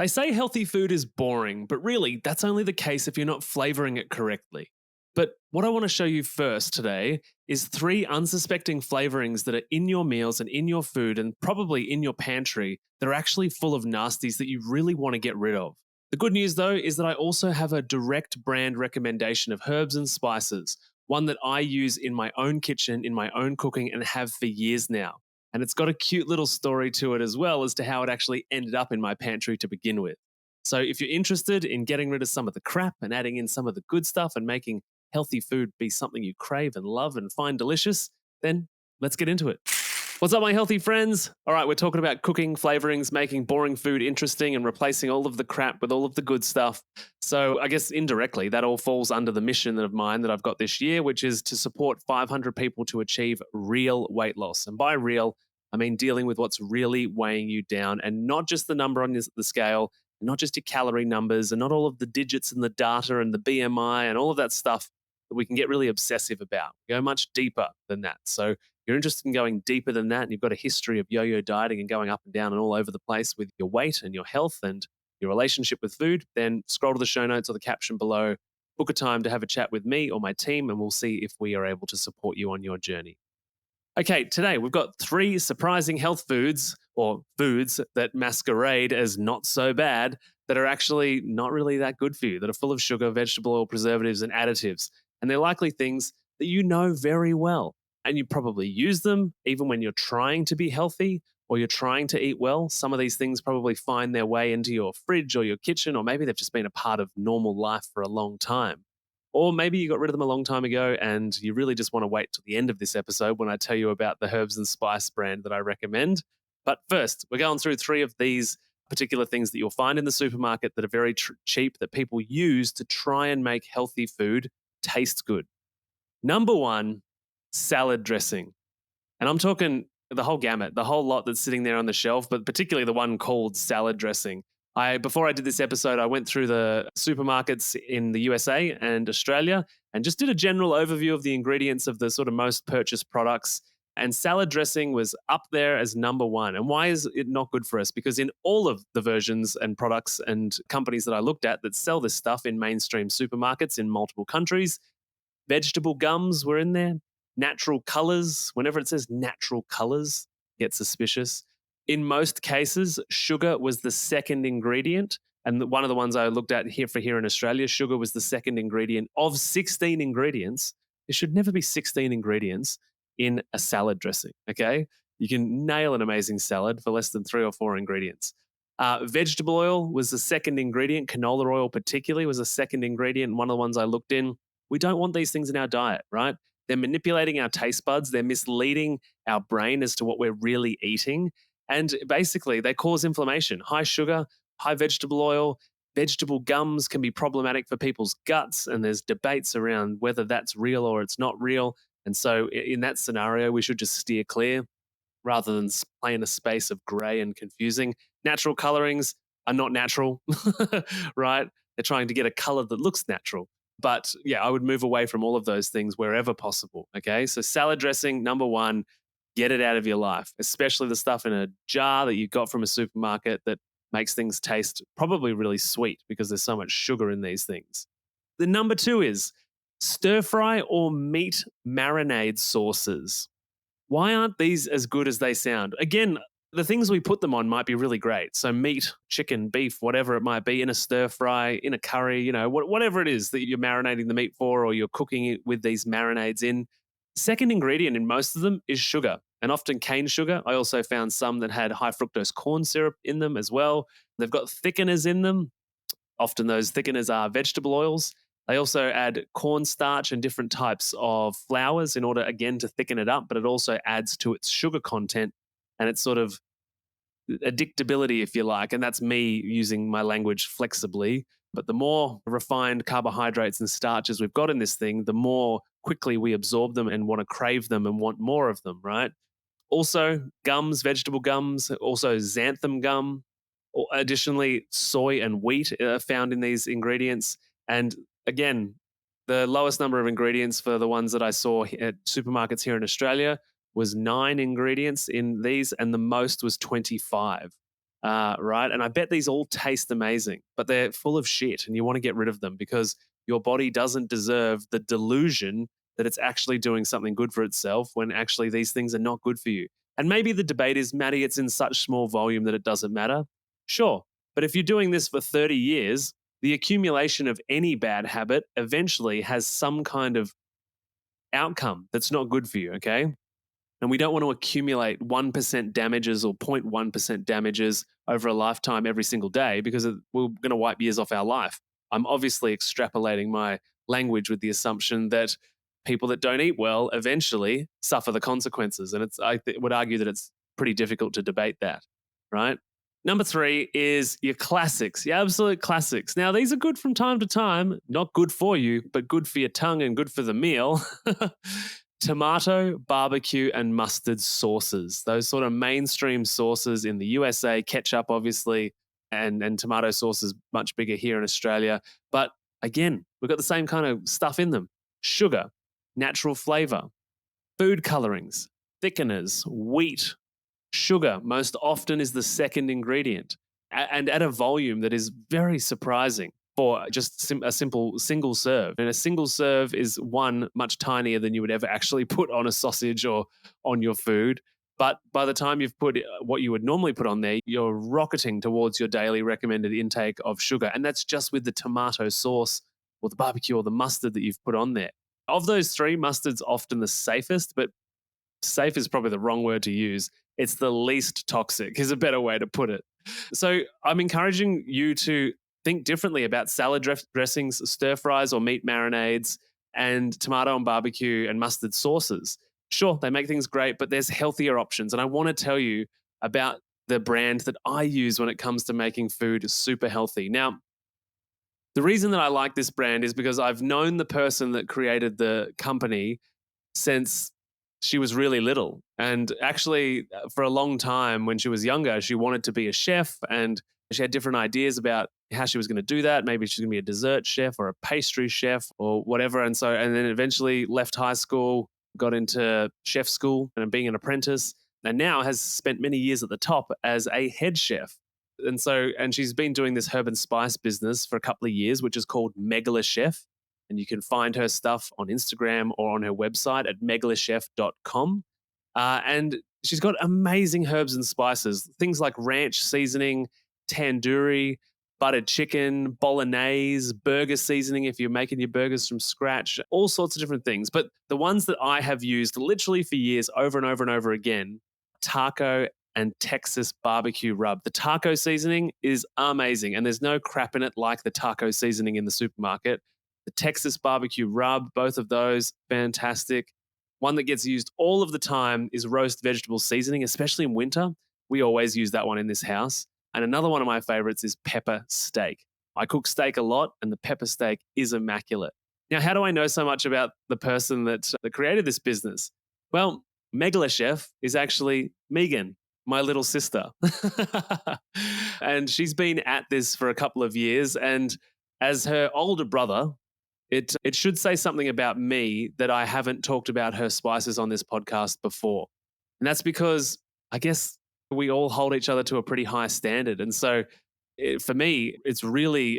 They say healthy food is boring, but really, that's only the case if you're not flavoring it correctly. But what I want to show you first today is three unsuspecting flavorings that are in your meals and in your food and probably in your pantry that are actually full of nasties that you really want to get rid of. The good news, though, is that I also have a direct brand recommendation of herbs and spices, one that I use in my own kitchen, in my own cooking, and have for years now. And it's got a cute little story to it as well as to how it actually ended up in my pantry to begin with. So if you're interested in getting rid of some of the crap and adding in some of the good stuff and making healthy food be something you crave and love and find delicious, then let's get into it. What's up, my healthy friends? All right, we're talking about cooking, flavorings, making boring food interesting, and replacing all of the crap with all of the good stuff. So, I guess indirectly, that all falls under the mission of mine that I've got this year, which is to support 500 people to achieve real weight loss. And by real, I mean dealing with what's really weighing you down and not just the number on the scale, and not just your calorie numbers, and not all of the digits and the data and the BMI and all of that stuff that we can get really obsessive about. Go much deeper than that. So, you're interested in going deeper than that, and you've got a history of yo-yo dieting and going up and down and all over the place with your weight and your health and your relationship with food, then scroll to the show notes or the caption below, book a time to have a chat with me or my team, and we'll see if we are able to support you on your journey. Okay, today we've got three surprising health foods or foods that masquerade as not so bad that are actually not really that good for you, that are full of sugar, vegetable oil, preservatives, and additives. And they're likely things that you know very well. And you probably use them even when you're trying to be healthy or you're trying to eat well. Some of these things probably find their way into your fridge or your kitchen, or maybe they've just been a part of normal life for a long time. Or maybe you got rid of them a long time ago and you really just want to wait till the end of this episode when I tell you about the herbs and spice brand that I recommend. But first, we're going through three of these particular things that you'll find in the supermarket that are very cheap that people use to try and make healthy food taste good. Number one, salad dressing. And I'm talking the whole gamut, the whole lot that's sitting there on the shelf, but particularly the one called salad dressing. Before I did this episode, I went through the supermarkets in the USA and Australia and just did a general overview of the ingredients of the sort of most purchased products. And salad dressing was up there as number one. And why is it not good for us? Because in all of the versions and products and companies that I looked at that sell this stuff in mainstream supermarkets in multiple countries, vegetable gums were in there, natural colors. Whenever it says natural colors, get suspicious. In most cases, sugar was the second ingredient. And one of the ones I looked at here in Australia, sugar was the second ingredient of 16 ingredients. There should never be 16 ingredients in a salad dressing, okay? You can nail an amazing salad for less than 3 or 4 ingredients. Vegetable oil was the second ingredient. Canola oil, particularly, was a second ingredient. One of the ones I looked in. We don't want these things in our diet, right? They're manipulating our taste buds. They're misleading our brain as to what we're really eating. And basically, they cause inflammation. High sugar, high vegetable oil, vegetable gums can be problematic for people's guts. And there's debates around whether that's real or it's not real. And so, in that scenario, we should just steer clear rather than play in a space of gray and confusing. Natural colorings are not natural, right? They're trying to get a color that looks natural. But yeah, I would move away from all of those things wherever possible. Okay. So, salad dressing, number one, get it out of your life, especially the stuff in a jar that you got from a supermarket that makes things taste probably really sweet because there's so much sugar in these things. The number two is stir fry or meat marinade sauces. Why aren't these as good as they sound? Again, the things we put them on might be really great. So meat, chicken, beef, whatever it might be, in a stir fry, in a curry, whatever it is that you're marinating the meat for or you're cooking it with these marinades in. Second ingredient in most of them is sugar, and often cane sugar. I also found some that had high fructose corn syrup in them as well. They've got thickeners in them. Often those thickeners are vegetable oils. They also add cornstarch and different types of flours in order, again, to thicken it up, but it also adds to its sugar content and its sort of addictability, if you like. And that's me using my language flexibly. But the more refined carbohydrates and starches we've got in this thing, the more quickly we absorb them and want to crave them and want more of them, right? Also, gums, vegetable gums, also xanthan gum. Additionally, soy and wheat are found in these ingredients. And again, the lowest number of ingredients for the ones that I saw at supermarkets here in Australia was 9 ingredients in these, and the most was 25. right? And I bet these all taste amazing, but they're full of shit and you want to get rid of them because your body doesn't deserve the delusion that it's actually doing something good for itself when actually these things are not good for you. And maybe the debate is, Maddie, it's in such small volume that it doesn't matter. Sure. But if you're doing this for 30 years, the accumulation of any bad habit eventually has some kind of outcome that's not good for you, okay? And we don't want to accumulate 1% damages or 0.1% damages over a lifetime every single day because we're going to wipe years off our life. I'm obviously extrapolating my language with the assumption that people that don't eat well eventually suffer the consequences. And would argue that it's pretty difficult to debate that, right? Number three is your classics, your absolute classics. Now, these are good from time to time, not good for you, but good for your tongue and good for the meal. Tomato, barbecue, and mustard sauces. Those sort of mainstream sauces in the USA, ketchup, obviously, and tomato sauce is much bigger here in Australia. But again, we've got the same kind of stuff in them: sugar, natural flavor, food colorings, thickeners, wheat, sugar most often is the second ingredient, and at a volume that is very surprising for just a simple single serve. And a single serve is one much tinier than you would ever actually put on a sausage or on your food. But by the time you've put what you would normally put on there, you're rocketing towards your daily recommended intake of sugar. And that's just with the tomato sauce or the barbecue or the mustard that you've put on there. Of those three, mustard's often the safest, but safe is probably the wrong word to use. It's the least toxic, is a better way to put it. So I'm encouraging you to think differently about salad dressings, stir fries, or meat marinades, and tomato and barbecue and mustard sauces. Sure, they make things great, but there's healthier options. And I want to tell you about the brand that I use when it comes to making food super healthy. Now, the reason that I like this brand is because I've known the person that created the company since she was really little. And actually, for a long time when she was younger, she wanted to be a chef and she had different ideas about how she was going to do that. Maybe she's going to be a dessert chef or a pastry chef or whatever. And then eventually left high school, got into chef school and being an apprentice, and now has spent many years at the top as a head chef. And she's been doing this herb and spice business for a couple of years, which is called Meg'La Chef. And you can find her stuff on Instagram or on her website at meglachef.com. And she's got amazing herbs and spices, things like ranch seasoning, tandoori, buttered chicken, bolognese, burger seasoning if you're making your burgers from scratch, all sorts of different things. But the ones that I have used literally for years over and over and over again, taco and Texas barbecue rub. The taco seasoning is amazing, and there's no crap in it like the taco seasoning in the supermarket. The Texas barbecue rub, both of those, fantastic. One that gets used all of the time is roast vegetable seasoning, especially in winter. We always use that one in this house. And another one of my favorites is pepper steak. I cook steak a lot, and the pepper steak is immaculate. Now, how do I know so much about the person that created this business? Well, Meg'La Chef is actually Megan, my little sister. And she's been at this for a couple of years. And as her older brother, it should say something about me that I haven't talked about her spices on this podcast before. And that's because I guess we all hold each other to a pretty high standard. And so for me,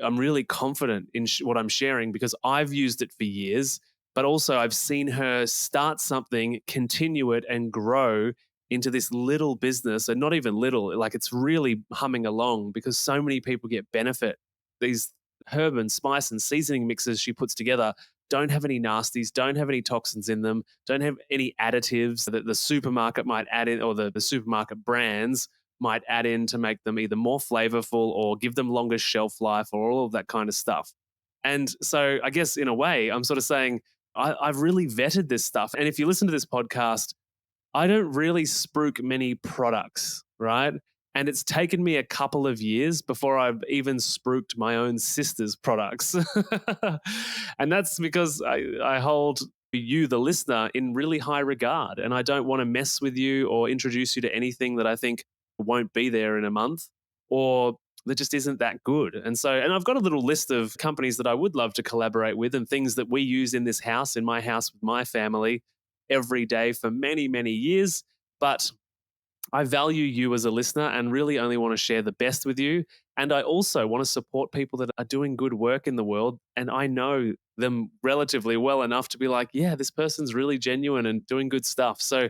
I'm really confident in what I'm sharing because I've used it for years, but also I've seen her start something, continue it, and grow into this little business, and not even little, like it's really humming along because so many people get benefit. These herb and spice and seasoning mixes she puts together don't have any nasties, don't have any toxins in them, don't have any additives that the supermarket might add in, or the supermarket brands might add in to make them either more flavorful or give them longer shelf life or all of that kind of stuff. And so I guess in a way, I'm sort of saying I've really vetted this stuff. And if you listen to this podcast, I don't really spruik many products, right? And it's taken me a couple of years before I've even spruiked my own sister's products. And that's because I hold you, the listener, in really high regard. And I don't want to mess with you or introduce you to anything that I think won't be there in a month or that just isn't that good. And I've got a little list of companies that I would love to collaborate with and things that we use in this house, in my house with my family every day for many, many years. But I value you as a listener and really only want to share the best with you. And I also want to support people that are doing good work in the world. And I know them relatively well enough to be like, yeah, this person's really genuine and doing good stuff. So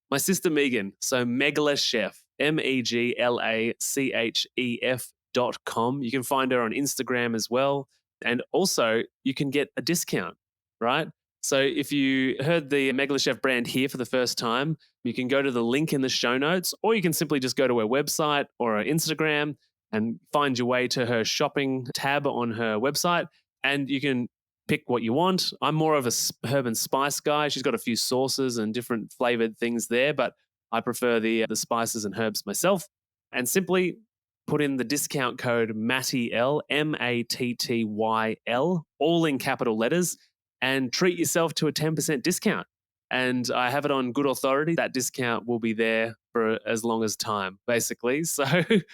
my sister Megan, so Meg'La Chef, MEGLACHEF.com. You can find her on Instagram as well. And also, you can get a discount, right? So if you heard the Meg'La Chef brand here for the first time, you can go to the link in the show notes, or you can simply just go to her website or her Instagram and find your way to her shopping tab on her website. And you can pick what you want. I'm more of a herb and spice guy. She's got a few sauces and different flavored things there, but I prefer the spices and herbs myself. And simply put in the discount code MATTYL, MATTYL, all in capital letters, and treat yourself to a 10% discount. And I have it on good authority. That discount will be there for as long as time, basically. So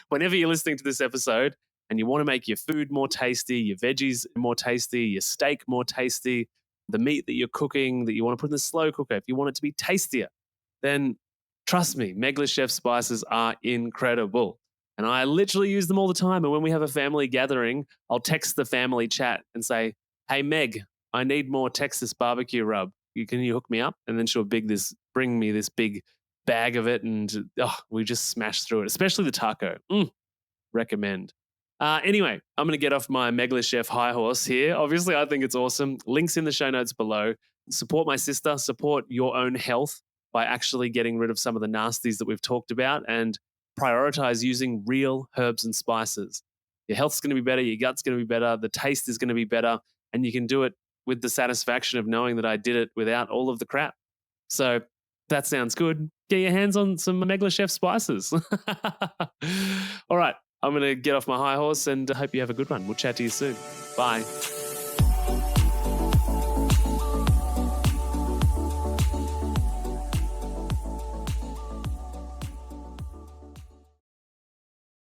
whenever you're listening to this episode, and you want to make your food more tasty, your veggies more tasty, your steak more tasty, the meat that you're cooking that you want to put in the slow cooker, if you want it to be tastier, then trust me, Meg'La Chef spices are incredible. And I literally use them all the time. And when we have a family gathering, I'll text the family chat and say, hey, Meg, I need more Texas barbecue rub. Can you hook me up? And then she'll bring me this big bag of it. And we just smash through it, especially the taco. Recommend. Anyway, I'm going to get off my Meg'La Chef high horse here. Obviously, I think it's awesome. Links in the show notes below. Support my sister, support your own health by actually getting rid of some of the nasties that we've talked about, and prioritize using real herbs and spices. Your health's going to be better, your gut's going to be better, the taste is going to be better, and you can do it with the satisfaction of knowing that I did it without all of the crap. So that sounds good. Get your hands on some Meg'La Chef spices. All right. I'm going to get off my high horse and hope you have a good one. We'll chat to you soon. Bye.